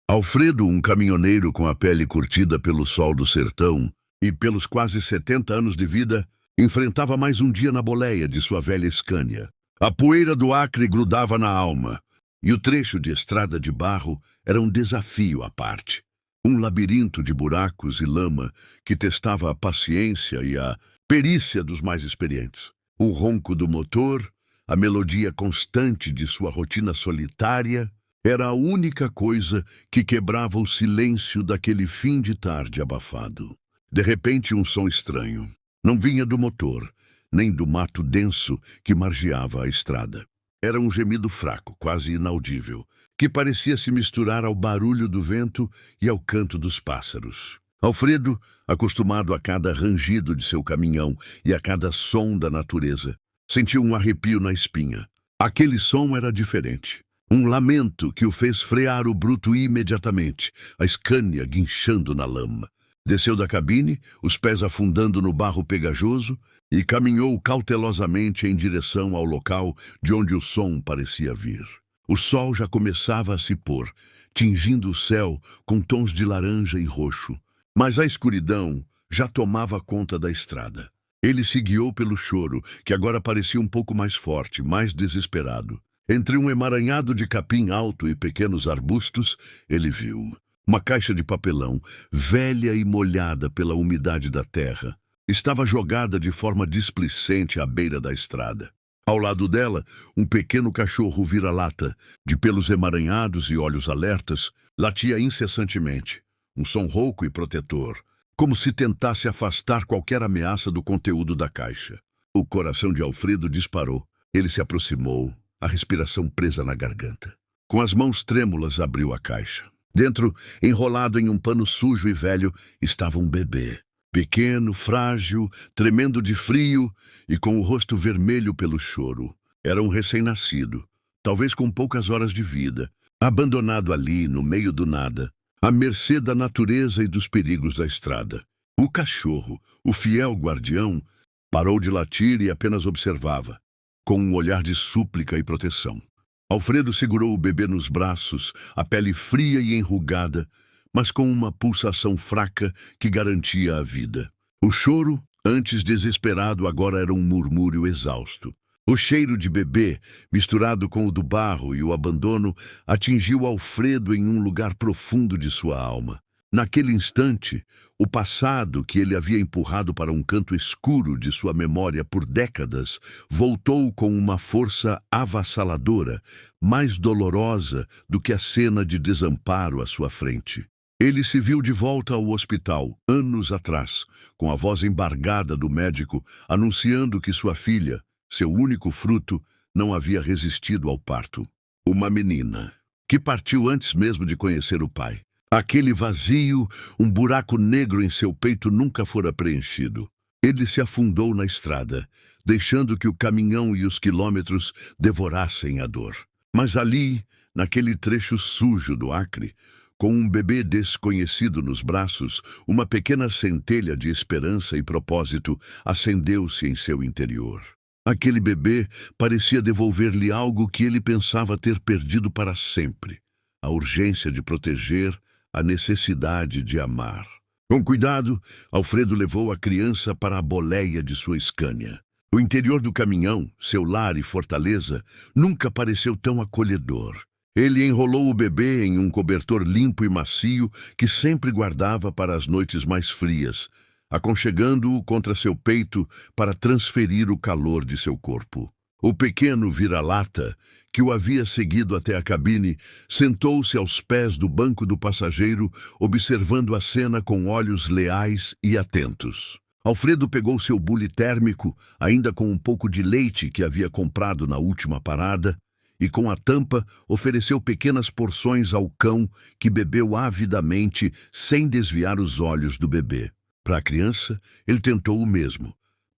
Alfredo, um caminhoneiro com a pele curtida pelo sol do sertão e pelos quase 70 anos de vida, enfrentava mais um dia na boleia de sua velha Scania. A poeira do Acre grudava na alma, e o trecho de estrada de barro era um desafio à parte. Um labirinto de buracos e lama que testava a paciência e a perícia dos mais experientes. O ronco do motor, a melodia constante de sua rotina solitária, era a única coisa que quebrava o silêncio daquele fim de tarde abafado. De repente, um som estranho. Não vinha do motor, nem do mato denso que margeava a estrada. Era um gemido fraco, quase inaudível, que parecia se misturar ao barulho do vento e ao canto dos pássaros. Alfredo, acostumado a cada rangido de seu caminhão e a cada som da natureza, sentiu um arrepio na espinha. Aquele som era diferente. Um lamento que o fez frear o bruto imediatamente, a Scania guinchando na lama. Desceu da cabine, os pés afundando no barro pegajoso, e caminhou cautelosamente em direção ao local de onde o som parecia vir. O sol já começava a se pôr, tingindo o céu com tons de laranja e roxo, mas a escuridão já tomava conta da estrada. Ele se guiou pelo choro, que agora parecia um pouco mais forte, mais desesperado. Entre um emaranhado de capim alto e pequenos arbustos, ele viu uma caixa de papelão, velha e molhada pela umidade da terra. Estava jogada de forma displicente à beira da estrada. Ao lado dela, um pequeno cachorro vira-lata, de pelos emaranhados e olhos alertas, latia incessantemente. Um som rouco e protetor, como se tentasse afastar qualquer ameaça do conteúdo da caixa. O coração de Alfredo disparou. Ele se aproximou, a respiração presa na garganta. Com as mãos trêmulas, abriu a caixa. Dentro, enrolado em um pano sujo e velho, estava um bebê. Pequeno, frágil, tremendo de frio e com o rosto vermelho pelo choro. Era um recém-nascido, talvez com poucas horas de vida, abandonado ali, no meio do nada, à mercê da natureza e dos perigos da estrada. O cachorro, o fiel guardião, parou de latir e apenas observava, com um olhar de súplica e proteção. Alfredo segurou o bebê nos braços, a pele fria e enrugada, mas com uma pulsação fraca que garantia a vida. O choro, antes desesperado, agora era um murmúrio exausto. O cheiro de bebê, misturado com o do barro e o abandono, atingiu Alfredo em um lugar profundo de sua alma. Naquele instante, o passado que ele havia empurrado para um canto escuro de sua memória por décadas voltou com uma força avassaladora, mais dolorosa do que a cena de desamparo à sua frente. Ele se viu de volta ao hospital, anos atrás, com a voz embargada do médico anunciando que sua filha, seu único fruto, não havia resistido ao parto. Uma menina, que partiu antes mesmo de conhecer o pai. Aquele vazio, um buraco negro em seu peito nunca fora preenchido. Ele se afundou na estrada, deixando que o caminhão e os quilômetros devorassem a dor. Mas ali, naquele trecho sujo do Acre, com um bebê desconhecido nos braços, uma pequena centelha de esperança e propósito acendeu-se em seu interior. Aquele bebê parecia devolver-lhe algo que ele pensava ter perdido para sempre: a urgência de proteger, a necessidade de amar. Com cuidado, Alfredo levou a criança para a boleia de sua Scania. O interior do caminhão, seu lar e fortaleza, nunca pareceu tão acolhedor. Ele enrolou o bebê em um cobertor limpo e macio que sempre guardava para as noites mais frias, aconchegando-o contra seu peito para transferir o calor de seu corpo. O pequeno vira-lata, que o havia seguido até a cabine, sentou-se aos pés do banco do passageiro, observando a cena com olhos leais e atentos. Alfredo pegou seu bule térmico, ainda com um pouco de leite que havia comprado na última parada, e com a tampa ofereceu pequenas porções ao cão, que bebeu avidamente, sem desviar os olhos do bebê. Para a criança, ele tentou o mesmo,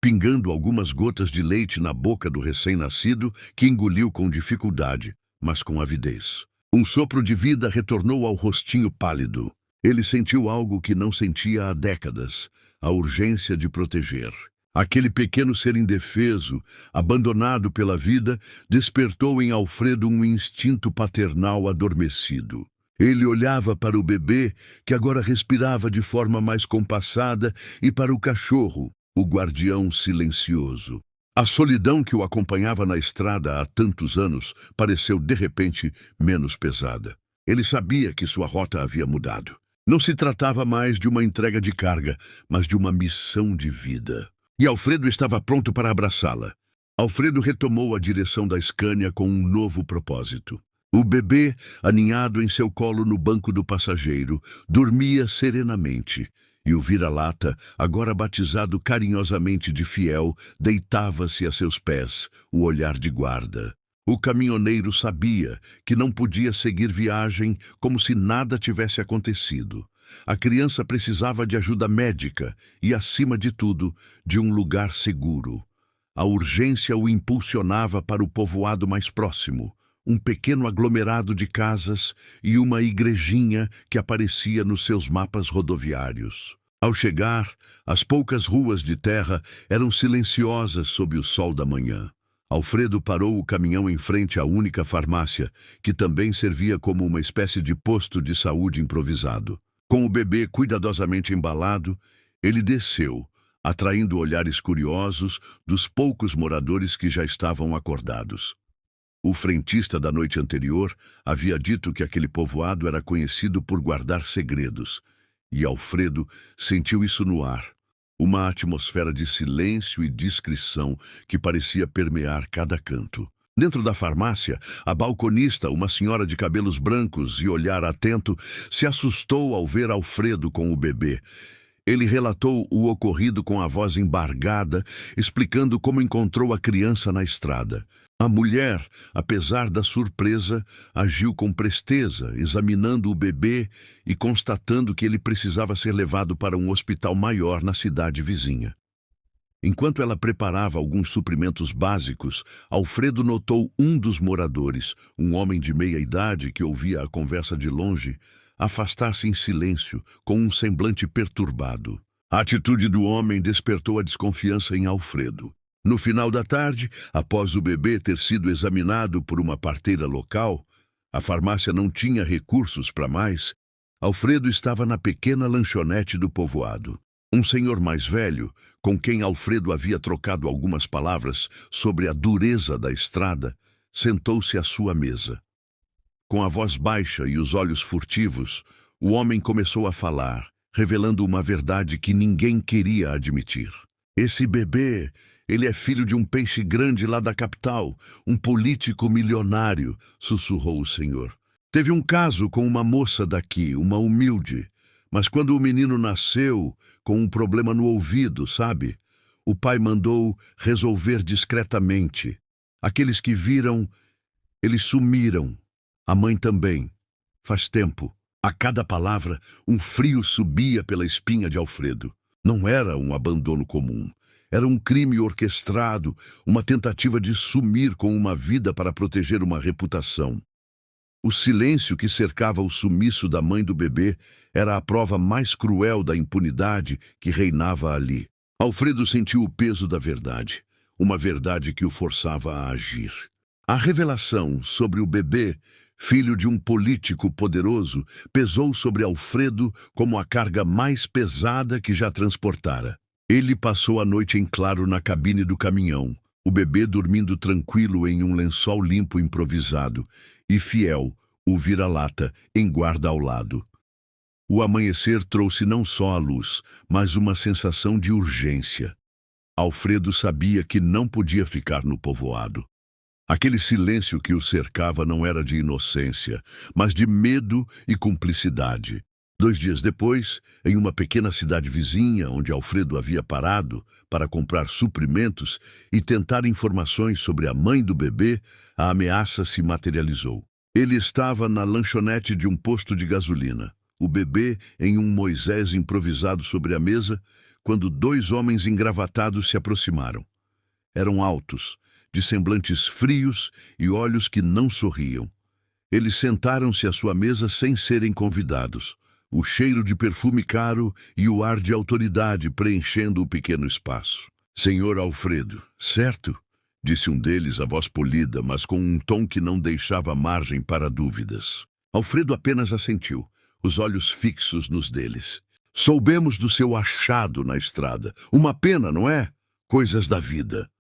pingando algumas gotas de leite na boca do recém-nascido, que engoliu com dificuldade, mas com avidez. Um sopro de vida retornou ao rostinho pálido. Ele sentiu algo que não sentia há décadas: a urgência de proteger. Aquele pequeno ser indefeso, abandonado pela vida, despertou em Alfredo um instinto paternal adormecido. Ele olhava para o bebê, que agora respirava de forma mais compassada, e para o cachorro, o guardião silencioso. A solidão que o acompanhava na estrada há tantos anos pareceu de repente menos pesada. Ele sabia que sua rota havia mudado. Não se tratava mais de uma entrega de carga, mas de uma missão de vida. E Alfredo estava pronto para abraçá-la. Alfredo retomou a direção da Scania com um novo propósito. O bebê, aninhado em seu colo no banco do passageiro, dormia serenamente. E o vira-lata, agora batizado carinhosamente de Fiel, deitava-se a seus pés, o olhar de guarda. O caminhoneiro sabia que não podia seguir viagem como se nada tivesse acontecido. A criança precisava de ajuda médica e, acima de tudo, de um lugar seguro. A urgência o impulsionava para o povoado mais próximo, um pequeno aglomerado de casas e uma igrejinha que aparecia nos seus mapas rodoviários. Ao chegar, as poucas ruas de terra eram silenciosas sob o sol da manhã. Alfredo parou o caminhão em frente à única farmácia, que também servia como uma espécie de posto de saúde improvisado. Com o bebê cuidadosamente embalado, ele desceu, atraindo olhares curiosos dos poucos moradores que já estavam acordados. O frentista da noite anterior havia dito que aquele povoado era conhecido por guardar segredos, e Alfredo sentiu isso no ar, uma atmosfera de silêncio e discrição que parecia permear cada canto. Dentro da farmácia, a balconista, uma senhora de cabelos brancos e olhar atento, se assustou ao ver Alfredo com o bebê. Ele relatou o ocorrido com a voz embargada, explicando como encontrou a criança na estrada. A mulher, apesar da surpresa, agiu com presteza, examinando o bebê e constatando que ele precisava ser levado para um hospital maior na cidade vizinha. Enquanto ela preparava alguns suprimentos básicos, Alfredo notou um dos moradores, um homem de meia idade que ouvia a conversa de longe, afastar-se em silêncio, com um semblante perturbado. A atitude do homem despertou a desconfiança em Alfredo. No final da tarde, após o bebê ter sido examinado por uma parteira local, a farmácia não tinha recursos para mais, Alfredo estava na pequena lanchonete do povoado. Um senhor mais velho, com quem Alfredo havia trocado algumas palavras sobre a dureza da estrada, sentou-se à sua mesa. Com a voz baixa e os olhos furtivos, o homem começou a falar, revelando uma verdade que ninguém queria admitir. Esse bebê, ele é filho de um peixe grande lá da capital, um político milionário, sussurrou o senhor. Teve um caso com uma moça daqui, uma humilde, mas quando o menino nasceu, com um problema no ouvido, sabe? O pai mandou resolver discretamente. Aqueles que viram, eles sumiram. A mãe também. Faz tempo. A cada palavra, um frio subia pela espinha de Alfredo. Não era um abandono comum. Era um crime orquestrado, uma tentativa de sumir com uma vida para proteger uma reputação. O silêncio que cercava o sumiço da mãe do bebê era a prova mais cruel da impunidade que reinava ali. Alfredo sentiu o peso da verdade, uma verdade que o forçava a agir. A revelação sobre o bebê, filho de um político poderoso, pesou sobre Alfredo como a carga mais pesada que já transportara. Ele passou a noite em claro na cabine do caminhão, o bebê dormindo tranquilo em um lençol limpo improvisado, e Fiel, o vira-lata, em guarda ao lado. O amanhecer trouxe não só a luz, mas uma sensação de urgência. Alfredo sabia que não podia ficar no povoado. Aquele silêncio que o cercava não era de inocência, mas de medo e cumplicidade. 2 dias depois, em uma pequena cidade vizinha, onde Alfredo havia parado para comprar suprimentos e tentar informações sobre a mãe do bebê, a ameaça se materializou. Ele estava na lanchonete de um posto de gasolina, o bebê em um Moisés improvisado sobre a mesa, quando 2 homens engravatados se aproximaram. Eram altos, de semblantes frios e olhos que não sorriam. Eles sentaram-se à sua mesa sem serem convidados, o cheiro de perfume caro e o ar de autoridade preenchendo o pequeno espaço. Senhor Alfredo, certo? Disse um deles, a voz polida, mas com um tom que não deixava margem para dúvidas. Alfredo apenas assentiu, os olhos fixos nos deles. Soubemos do seu achado na estrada. Uma pena, não é? Coisas da vida.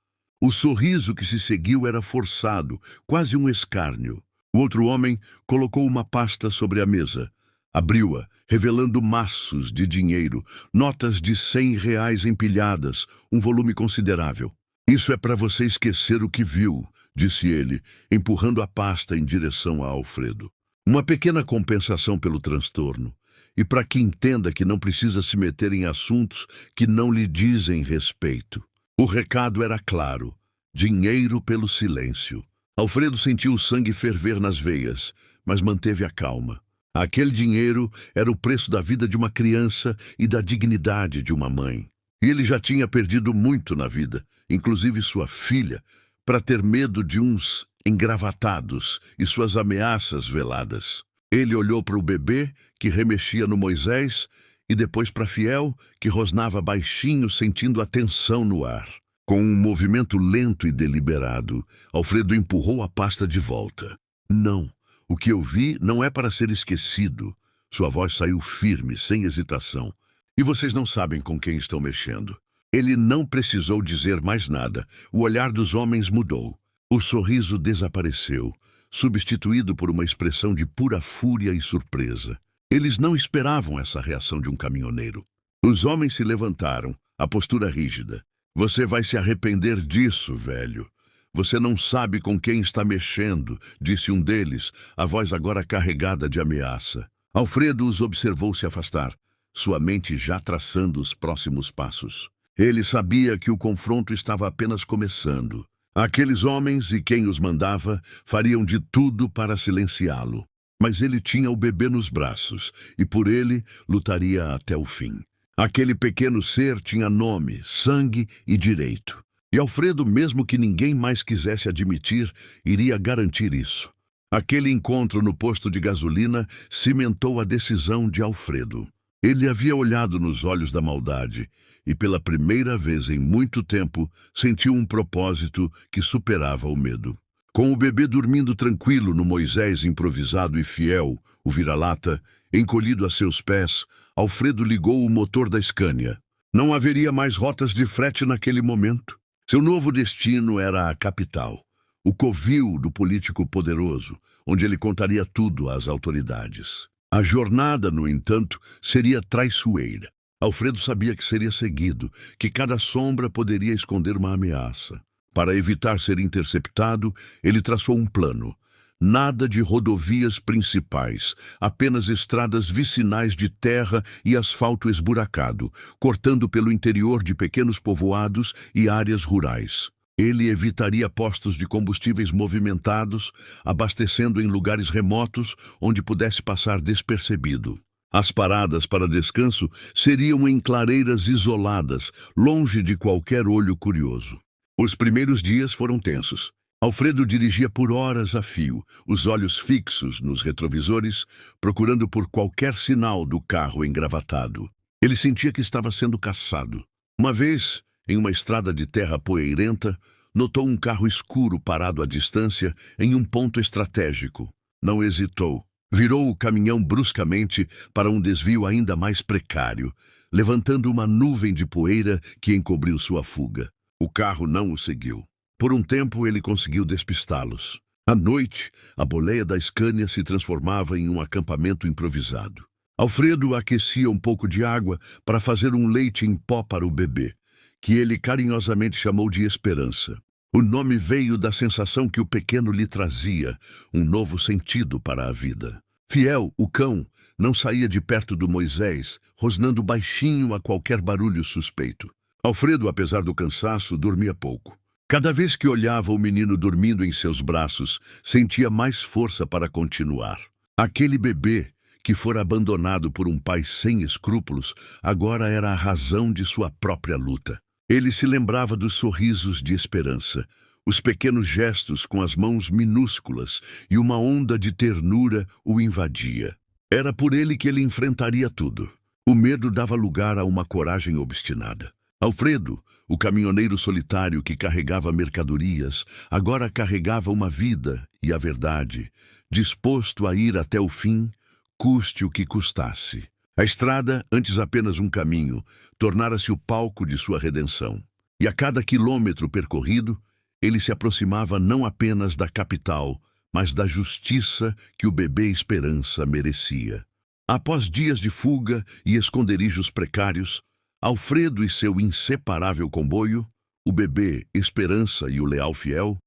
O sorriso que se seguiu era forçado, quase um escárnio. O outro homem colocou uma pasta sobre a mesa. Abriu-a, revelando maços de dinheiro, notas de R$ 100 empilhadas, um volume considerável. Isso é para você esquecer o que viu, disse ele, empurrando a pasta em direção a Alfredo. Uma pequena compensação pelo transtorno. E para que entenda que não precisa se meter em assuntos que não lhe dizem respeito. O recado era claro: dinheiro pelo silêncio. Alfredo sentiu o sangue ferver nas veias, mas manteve a calma. Aquele dinheiro era o preço da vida de uma criança e da dignidade de uma mãe. E ele já tinha perdido muito na vida, inclusive sua filha, para ter medo de uns engravatados e suas ameaças veladas. Ele olhou para o bebê, que remexia no Moisés, e depois para Fiel, que rosnava baixinho, sentindo a tensão no ar. Com um movimento lento e deliberado, Alfredo empurrou a pasta de volta. Não, o que eu vi não é para ser esquecido. Sua voz saiu firme, sem hesitação. E vocês não sabem com quem estão mexendo. Ele não precisou dizer mais nada. O olhar dos homens mudou. O sorriso desapareceu, substituído por uma expressão de pura fúria e surpresa. Eles não esperavam essa reação de um caminhoneiro. Os homens se levantaram, a postura rígida. Você vai se arrepender disso, velho. Você não sabe com quem está mexendo, disse um deles, a voz agora carregada de ameaça. Alfredo os observou se afastar, sua mente já traçando os próximos passos. Ele sabia que o confronto estava apenas começando. Aqueles homens e quem os mandava fariam de tudo para silenciá-lo. Mas ele tinha o bebê nos braços e por ele lutaria até o fim. Aquele pequeno ser tinha nome, sangue e direito. E Alfredo, mesmo que ninguém mais quisesse admitir, iria garantir isso. Aquele encontro no posto de gasolina cimentou a decisão de Alfredo. Ele havia olhado nos olhos da maldade e, pela primeira vez em muito tempo, sentiu um propósito que superava o medo. Com o bebê dormindo tranquilo no Moisés improvisado e Fiel, o vira-lata, encolhido a seus pés, Alfredo ligou o motor da Scania. Não haveria mais rotas de frete naquele momento. Seu novo destino era a capital, o covil do político poderoso, onde ele contaria tudo às autoridades. A jornada, no entanto, seria traiçoeira. Alfredo sabia que seria seguido, que cada sombra poderia esconder uma ameaça. Para evitar ser interceptado, ele traçou um plano. Nada de rodovias principais, apenas estradas vicinais de terra e asfalto esburacado, cortando pelo interior de pequenos povoados e áreas rurais. Ele evitaria postos de combustíveis movimentados, abastecendo em lugares remotos onde pudesse passar despercebido. As paradas para descanso seriam em clareiras isoladas, longe de qualquer olho curioso. Os primeiros dias foram tensos. Alfredo dirigia por horas a fio, os olhos fixos nos retrovisores, procurando por qualquer sinal do carro engravatado. Ele sentia que estava sendo caçado. Uma vez, em uma estrada de terra poeirenta, notou um carro escuro parado à distância em um ponto estratégico. Não hesitou. Virou o caminhão bruscamente para um desvio ainda mais precário, levantando uma nuvem de poeira que encobriu sua fuga. O carro não o seguiu. Por um tempo ele conseguiu despistá-los. À noite, a boleia da Scania se transformava em um acampamento improvisado. Alfredo aquecia um pouco de água para fazer um leite em pó para o bebê, que ele carinhosamente chamou de Esperança. O nome veio da sensação que o pequeno lhe trazia, um novo sentido para a vida. Fiel, o cão, não saía de perto do Moisés, rosnando baixinho a qualquer barulho suspeito. Alfredo, apesar do cansaço, dormia pouco. Cada vez que olhava o menino dormindo em seus braços, sentia mais força para continuar. Aquele bebê, que fora abandonado por um pai sem escrúpulos, agora era a razão de sua própria luta. Ele se lembrava dos sorrisos de esperança, os pequenos gestos com as mãos minúsculas e uma onda de ternura o invadia. Era por ele que ele enfrentaria tudo. O medo dava lugar a uma coragem obstinada. Alfredo, o caminhoneiro solitário que carregava mercadorias, agora carregava uma vida e a verdade, disposto a ir até o fim, custe o que custasse. A estrada, antes apenas um caminho, tornara-se o palco de sua redenção. E a cada quilômetro percorrido, ele se aproximava não apenas da capital, mas da justiça que o bebê Esperança merecia. Após dias de fuga e esconderijos precários, Alfredo e seu inseparável comboio, o bebê Esperança e o leal Fiel,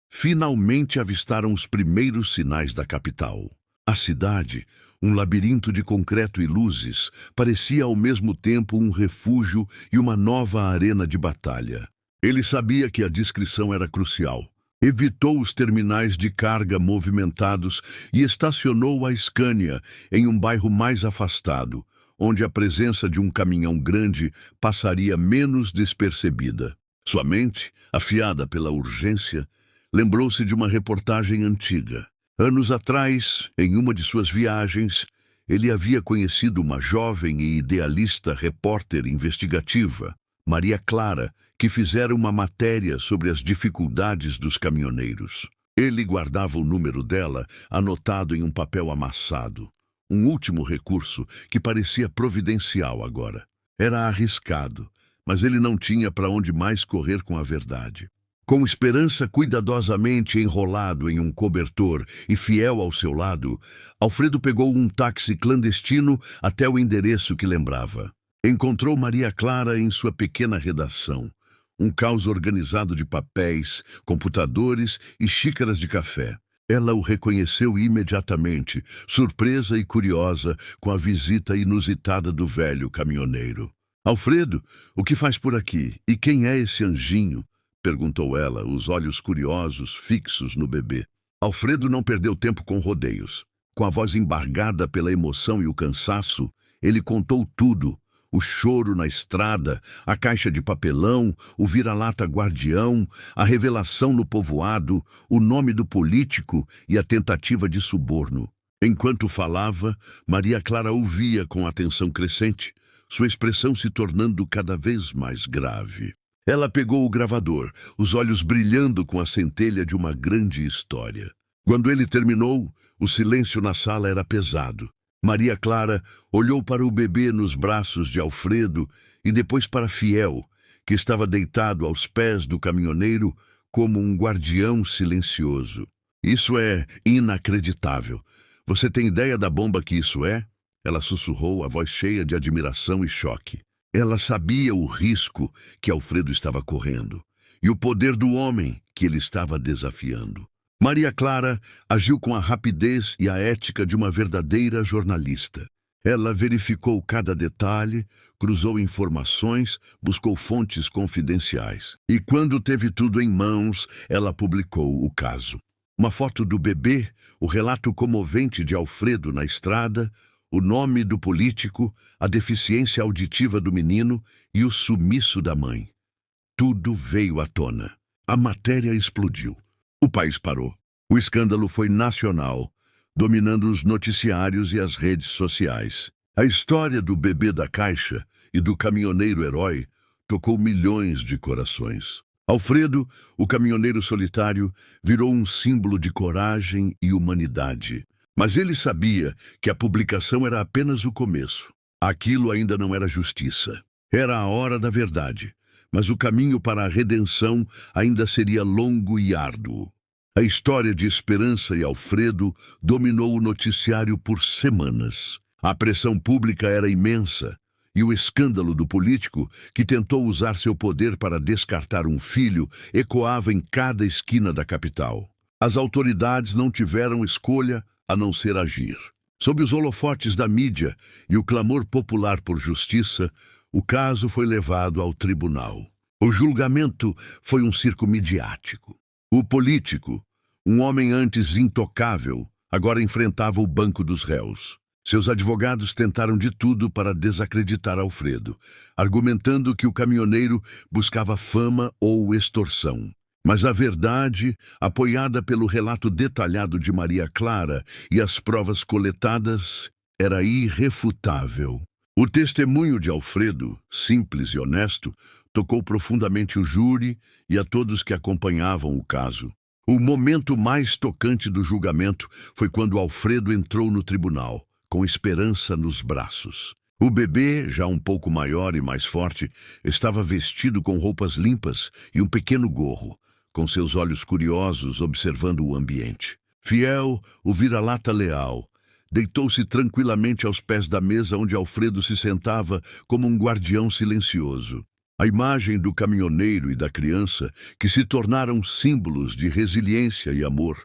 finalmente avistaram os primeiros sinais da capital. A cidade, um labirinto de concreto e luzes, parecia ao mesmo tempo um refúgio e uma nova arena de batalha. Ele sabia que a discrição era crucial. Evitou os terminais de carga movimentados e estacionou a Scania em um bairro mais afastado, onde a presença de um caminhão grande passaria menos despercebida. Sua mente, afiada pela urgência, lembrou-se de uma reportagem antiga. Anos atrás, em uma de suas viagens, ele havia conhecido uma jovem e idealista repórter investigativa, Maria Clara, que fizera uma matéria sobre as dificuldades dos caminhoneiros. Ele guardava o número dela anotado em um papel amassado, um último recurso que parecia providencial agora. Era arriscado, mas ele não tinha para onde mais correr com a verdade. Com Esperança cuidadosamente enrolado em um cobertor e Fiel ao seu lado, Alfredo pegou um táxi clandestino até o endereço que lembrava. Encontrou Maria Clara em sua pequena redação, um caos organizado de papéis, computadores e xícaras de café. Ela o reconheceu imediatamente, surpresa e curiosa com a visita inusitada do velho caminhoneiro. "Alfredo, o que faz por aqui? E quem é esse anjinho?" perguntou ela, os olhos curiosos fixos no bebê. Alfredo não perdeu tempo com rodeios. Com a voz embargada pela emoção e o cansaço, ele contou tudo: o choro na estrada, a caixa de papelão, o vira-lata guardião, a revelação no povoado, o nome do político e a tentativa de suborno. Enquanto falava, Maria Clara ouvia com atenção crescente, sua expressão se tornando cada vez mais grave. Ela pegou o gravador, os olhos brilhando com a centelha de uma grande história. Quando ele terminou, o silêncio na sala era pesado. Maria Clara olhou para o bebê nos braços de Alfredo e depois para Fiel, que estava deitado aos pés do caminhoneiro como um guardião silencioso. "Isso é inacreditável. Você tem ideia da bomba que isso é?" Ela sussurrou, a voz cheia de admiração e choque. Ela sabia o risco que Alfredo estava correndo e o poder do homem que ele estava desafiando. Maria Clara agiu com a rapidez e a ética de uma verdadeira jornalista. Ela verificou cada detalhe, cruzou informações, buscou fontes confidenciais. E quando teve tudo em mãos, ela publicou o caso. Uma foto do bebê, o relato comovente de Alfredo na estrada, o nome do político, a deficiência auditiva do menino e o sumiço da mãe. Tudo veio à tona. A matéria explodiu. O país parou. O escândalo foi nacional, dominando os noticiários e as redes sociais. A história do bebê da caixa e do caminhoneiro herói tocou milhões de corações. Alfredo, o caminhoneiro solitário, virou um símbolo de coragem e humanidade. Mas ele sabia que a publicação era apenas o começo. Aquilo ainda não era justiça. Era a hora da verdade, mas o caminho para a redenção ainda seria longo e árduo. A história de Esperança e Alfredo dominou o noticiário por semanas. A pressão pública era imensa, e o escândalo do político, que tentou usar seu poder para descartar um filho, ecoava em cada esquina da capital. As autoridades não tiveram escolha a não ser agir. Sob os holofotes da mídia e o clamor popular por justiça, o caso foi levado ao tribunal. O julgamento foi um circo midiático. O político, um homem antes intocável, agora enfrentava o banco dos réus. Seus advogados tentaram de tudo para desacreditar Alfredo, argumentando que o caminhoneiro buscava fama ou extorsão. Mas a verdade, apoiada pelo relato detalhado de Maria Clara e as provas coletadas, era irrefutável. O testemunho de Alfredo, simples e honesto, tocou profundamente o júri e a todos que acompanhavam o caso. O momento mais tocante do julgamento foi quando Alfredo entrou no tribunal, com esperança nos braços. O bebê, já um pouco maior e mais forte, estava vestido com roupas limpas e um pequeno gorro, com seus olhos curiosos observando o ambiente. Fiel, o vira-lata leal, deitou-se tranquilamente aos pés da mesa onde Alfredo se sentava como um guardião silencioso. A imagem do caminhoneiro e da criança, que se tornaram símbolos de resiliência e amor,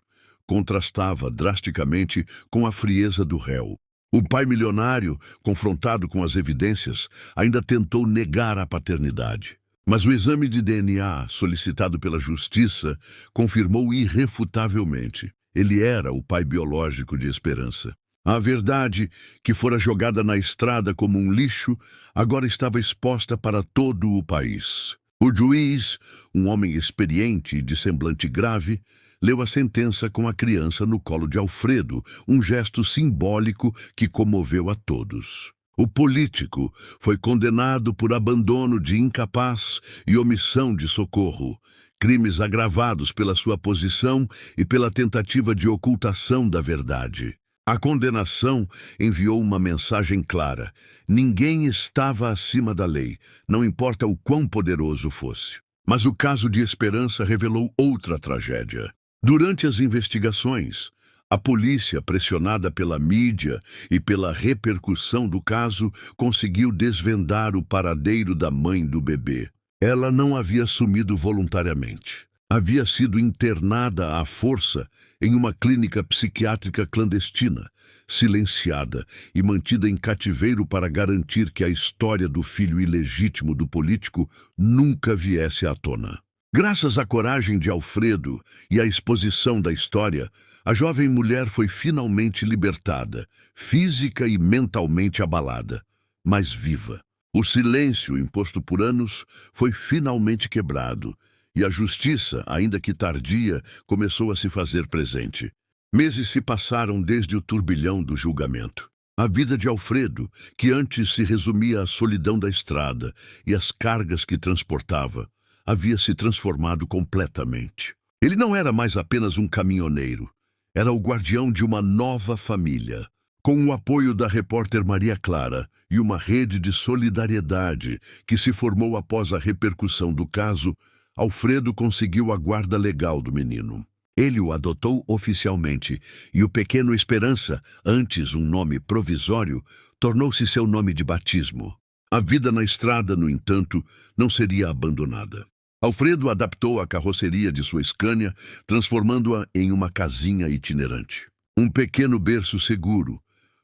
contrastava drasticamente com a frieza do réu. O pai milionário, confrontado com as evidências, ainda tentou negar a paternidade. Mas o exame de DNA, solicitado pela justiça, confirmou irrefutavelmente: ele era o pai biológico de Esperança. A verdade, que fora jogada na estrada como um lixo, agora estava exposta para todo o país. O juiz, um homem experiente e de semblante grave, leu a sentença com a criança no colo de Alfredo, um gesto simbólico que comoveu a todos. O político foi condenado por abandono de incapaz e omissão de socorro, crimes agravados pela sua posição e pela tentativa de ocultação da verdade. A condenação enviou uma mensagem clara: ninguém estava acima da lei, não importa o quão poderoso fosse. Mas o caso de Esperança revelou outra tragédia. Durante as investigações, a polícia, pressionada pela mídia e pela repercussão do caso, conseguiu desvendar o paradeiro da mãe do bebê. Ela não havia sumido voluntariamente. Havia sido internada à força em uma clínica psiquiátrica clandestina, silenciada e mantida em cativeiro para garantir que a história do filho ilegítimo do político nunca viesse à tona. Graças à coragem de Alfredo e à exposição da história, a jovem mulher foi finalmente libertada, física e mentalmente abalada, mas viva. O silêncio imposto por anos foi finalmente quebrado, e a justiça, ainda que tardia, começou a se fazer presente. Meses se passaram desde o turbilhão do julgamento. A vida de Alfredo, que antes se resumia à solidão da estrada e às cargas que transportava, havia se transformado completamente. Ele não era mais apenas um caminhoneiro, era o guardião de uma nova família. Com o apoio da repórter Maria Clara e uma rede de solidariedade que se formou após a repercussão do caso, Alfredo conseguiu a guarda legal do menino. Ele o adotou oficialmente e o pequeno Esperança, antes um nome provisório, tornou-se seu nome de batismo. A vida na estrada, no entanto, não seria abandonada. Alfredo adaptou a carroceria de sua Scania, transformando-a em uma casinha itinerante. Um pequeno berço seguro,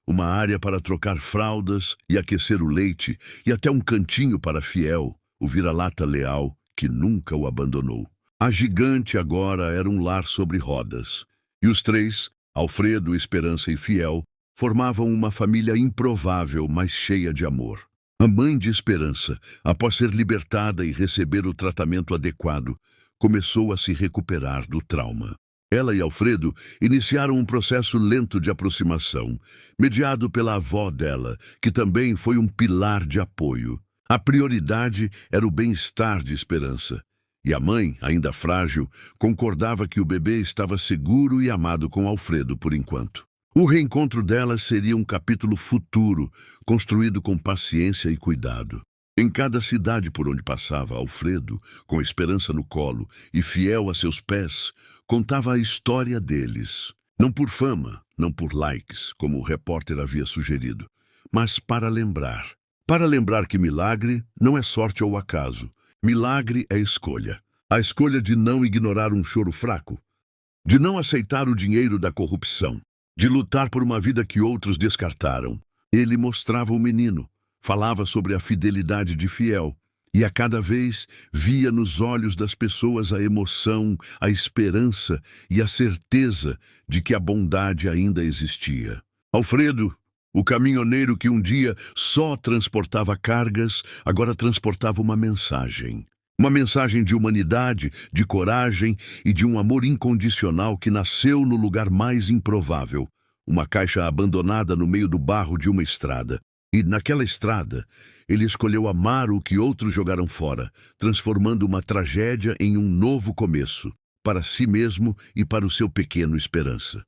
uma área para trocar fraldas e aquecer o leite, e até um cantinho para Fiel, o vira-lata leal, que nunca o abandonou. A gigante agora era um lar sobre rodas. E os três, Alfredo, Esperança e Fiel, formavam uma família improvável, mas cheia de amor. A mãe de Esperança, após ser libertada e receber o tratamento adequado, começou a se recuperar do trauma. Ela e Alfredo iniciaram um processo lento de aproximação, mediado pela avó dela, que também foi um pilar de apoio. A prioridade era o bem-estar de Esperança. E a mãe, ainda frágil, concordava que o bebê estava seguro e amado com Alfredo por enquanto. O reencontro delas seria um capítulo futuro, construído com paciência e cuidado. Em cada cidade por onde passava, Alfredo, com Esperança no colo e Fiel a seus pés, contava a história deles. Não por fama, não por likes, como o repórter havia sugerido, mas para lembrar. Para lembrar que milagre não é sorte ou acaso. Milagre é escolha. A escolha de não ignorar um choro fraco, de não aceitar o dinheiro da corrupção, de lutar por uma vida que outros descartaram. Ele mostrava o menino, falava sobre a fidelidade de Fiel, e a cada vez via nos olhos das pessoas a emoção, a esperança e a certeza de que a bondade ainda existia. Alfredo, o caminhoneiro que um dia só transportava cargas, agora transportava uma mensagem. Uma mensagem de humanidade, de coragem e de um amor incondicional que nasceu no lugar mais improvável, uma caixa abandonada no meio do barro de uma estrada. E naquela estrada, ele escolheu amar o que outros jogaram fora, transformando uma tragédia em um novo começo. para si mesmo e para o seu pequeno Esperança.